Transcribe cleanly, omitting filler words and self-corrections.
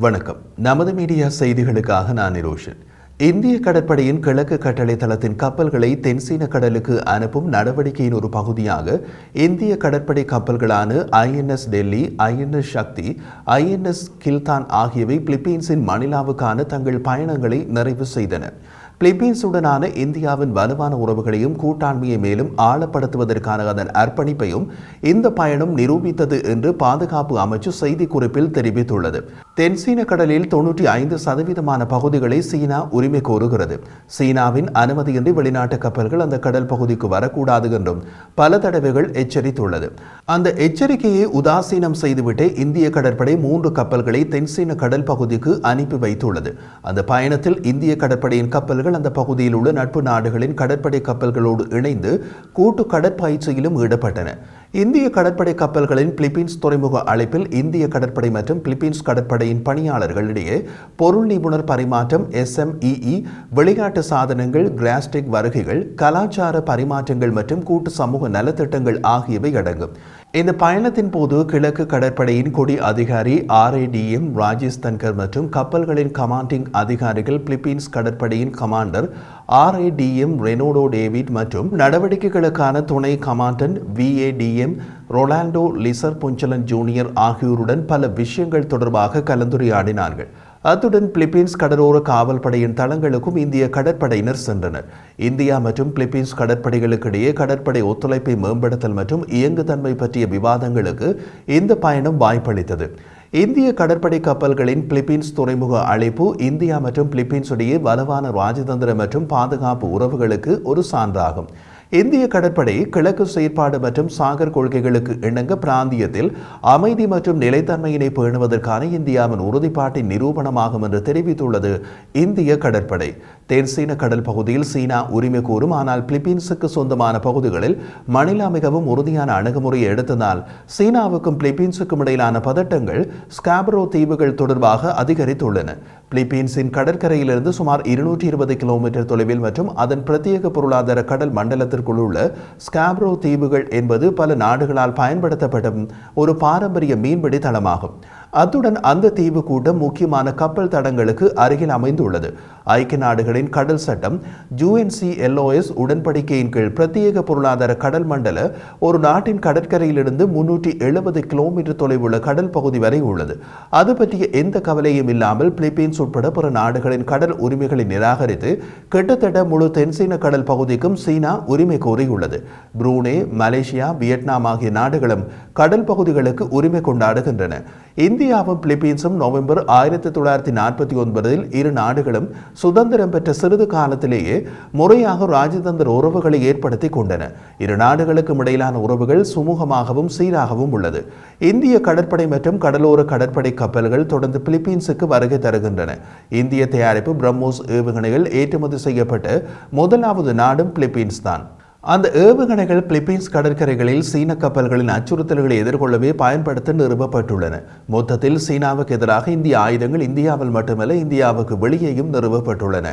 வணக்கம். நமது மீடியா செய்திகளுக்காக நான் நிரோஷன். இந்திய கடற்படையின் கிழக்கு கட்டளை தளத்தின் கப்பல்களை தென்சீன கடலுக்கு அனுப்பும் நடவடிக்கையின் ஒரு பகுதியாக இந்திய கடற்படை கப்பல்களான ஐஎன்எஸ் டெல்லி, ஐஎன்எஸ் சக்தி, ஐஎன்எஸ் கில்தான் ஆகியவை பிலிப்பீன்ஸின் மணிலாவுக்கான தங்கள் பயணங்களை நிறைவு செய்தன. பிலிப்பீன்ஸுடனான இந்தியாவின் வலுவான உறவுகளையும் கூட்டாண்மையை மேலும் ஆழப்படுத்துவதற்கான அதன் அர்ப்பணிப்பையும் இந்த பயணம் நிரூபித்தது என்று பாதுகாப்பு அமைச்சு செய்திக்குறிப்பில் தெரிவித்துள்ளது. தென்சீன கடலில் 95% பகுதிகளை சீனா உரிமை கோருகிறது. சீனாவின் அனுமதியின்றி வெளிநாட்டு கப்பல்கள் அந்த கடல் பகுதிக்கு வரக்கூடாது என்றும் பல தடவைகள் எச்சரித்துள்ளது. அந்த எச்சரிக்கையை உதாசீனம் செய்துவிட்டு இந்திய கடற்படை 3 கப்பல்களை தென்சீன கடல் பகுதிக்கு அனுப்பி வைத்துள்ளது. அந்த பயணத்தில் இந்திய கடற்படையின் கப்பல்கள் அந்த பகுதியில் உள்ள நட்பு நாடுகளின் கடற்படை கப்பல்களோடு இணைந்து கூட்டு கடற்பயிற்சியிலும் ஈடுபட்டன. இந்திய கடற்படை கப்பல்களின் பிலிப்பீன்ஸ் துறைமுக அழைப்பில் இந்திய கடற்படை மற்றும் பிலிப்பீன்ஸ் கடற்படையின் பணியாளர்களிடையே பொருள் நிபுணர் பரிமாற்றம், SMEE, விளையாட்டு சாதனங்கள், கிராஸ்டெக் வருகைகள், கலாச்சார பரிமாற்றங்கள் மற்றும் கூட்டு சமூக நலத்திட்டங்கள் ஆகியவை அடங்கும். இந்த பயணத்தின் போது கிழக்கு கடற்படையின் கொடி அதிகாரி RADM ராஜேஷ் தன்கர் மற்றும் கப்பல்களின் கமாண்டிங் அதிகாரிகள், பிலிப்பீன்ஸ் கடற்படையின் கமாண்டர் RADM ரெனோடோ டேவிட் மற்றும் நடவடிக்கைகளுக்கான துணை கமாண்டன்ட் VADM ரொலாண்டோ லிசர் புஞ்சலன் ஜூனியர் ஆகியோருடன் பல விஷயங்கள் தொடர்பாக கலந்துரையாடினார்கள். அத்துடன் பிலிப்பீன்ஸ் கடலோர காவல் படையின் தளங்களுக்கும் இந்திய கடற்படையினர் சென்றனர். இந்தியா மற்றும் பிலிப்பீன்ஸ் கடற்படைகளுக்கிடையே கடற்படை ஒத்துழைப்பை மேம்படுத்தல் மற்றும் இயங்குதன்மை பற்றிய விவாதங்களுக்கு இந்த பயணம் வாய்ப்பளித்தது. இந்திய கடற்படை கப்பல்களின் பிலிப்பீன்ஸ் துறைமுக அழைப்பு இந்தியா மற்றும் பிலிப்பீன்ஸ் இடையே வலுவான ராஜதந்திர மற்றும் பாதுகாப்பு உறவுகளுக்கு ஒரு சான்றாகும். இந்திய கடற்படை கிழக்கு செயற்பாடு மற்றும் சாகர் கொள்கைகளுக்கு இணங்க பிராந்தியத்தில் அமைதி மற்றும் நிலைத்தன்மையினை பேணுவதற்கான இந்தியாவின் உறுதிப்பாட்டின் நிரூபணமாகும் என்று தெரிவித்துள்ளது இந்திய கடற்படை. தென்சீன கடல் பகுதியில் சீனா உரிமை கோரும், ஆனால் பிலிப்பீன்ஸுக்கு சொந்தமான பகுதிகளில் மணிலா மிகவும் உறுதியான அணுகுமுறையை எடுத்ததால் சீனாவுக்கும் பிலிப்பீன்ஸுக்கும் இடையிலான பதட்டங்கள் ஸ்காபரோ தீவுகள் தொடர்பாக அதிகரித்துள்ளன. பிலிப்பீன்ஸின் கடற்கரையிலிருந்து சுமார் 220 கிலோமீட்டர் தொலைவில் மற்றும் அதன் பிரத்யேக பொருளாதார கடல் மண்டலத்திற்குள் உள்ள ஸ்காபரோ தீவுகள் என்பது பல நாடுகளால் பயன்படுத்தப்படும் ஒரு பாரம்பரிய மீன்பிடி தளமாகும். அத்துடன் அந்த தீவு கூட்டம் முக்கியமான கப்பல் தடங்களுக்கு அருகில் அமைந்துள்ளது. ஐக்கிய நாடுகளின் கடல் சட்டம் UNCLOS உடன்படிக்கையின் கீழ் பிரத்யேக பொருளாதார கடல் மண்டல ஒரு நாட்டின் கடற்கரையிலிருந்து 370 கிலோமீட்டர் தொலைவுள்ள கடல் பகுதி வரை உள்ளது. அது பற்றிய எந்த கவலையும் இல்லாமல் பிலிப்பீன்ஸ் உட்பட பிற நாடுகளின் கடல் உரிமைகளை நிராகரித்து கிட்டத்தட்ட முழு தென்சீன கடல் பகுதிக்கும் சீனா உரிமை கோரியுள்ளது. புரூனே, மலேசியா, வியட்நாம் ஆகிய நாடுகளும் கடல் பகுதிகளுக்கு உரிமை கொண்டாடுகின்றன. இந்தியாவும் பிலிப்பீன்ஸும் நவம்பர் 1949 இரு நாடுகளும் சுதந்திரம் பெற்ற சிறிது காலத்திலேயே முறையாக ராஜதந்திர உறவுகளை ஏற்படுத்தி கொண்டன. இரு நாடுகளுக்கும் இடையிலான உறவுகள் சுமூகமாகவும் சீராகவும் உள்ளது. இந்திய கடற்படை மற்றும் கடலோர கடற்படை கப்பல்கள் தொடர்ந்து பிலிப்பீன்ஸுக்கு வருகை தருகின்றன. இந்திய தயாரிப்பு பிரம்மோஸ் ஏவுகணைகள் ஏற்றுமதி செய்யப்பட்ட முதலாவது நாடும் பிலிப்பீன்ஸ் தான். அந்த ஏவுகணைகள் பிலிப்பீன்ஸ் கடற்கரைகளில் சீன கப்பல்களின் அச்சுறுத்தல்களை எதிர்கொள்ளவே பயன்படுத்த நிறுவப்பட்டுள்ளன. மொத்தத்தில் சீனாவுக்கு எதிராக இந்திய ஆயுதங்கள் இந்தியாவில் மட்டுமல்ல, இந்தியாவுக்கு வெளியேயும் நிறுவப்பட்டுள்ளன.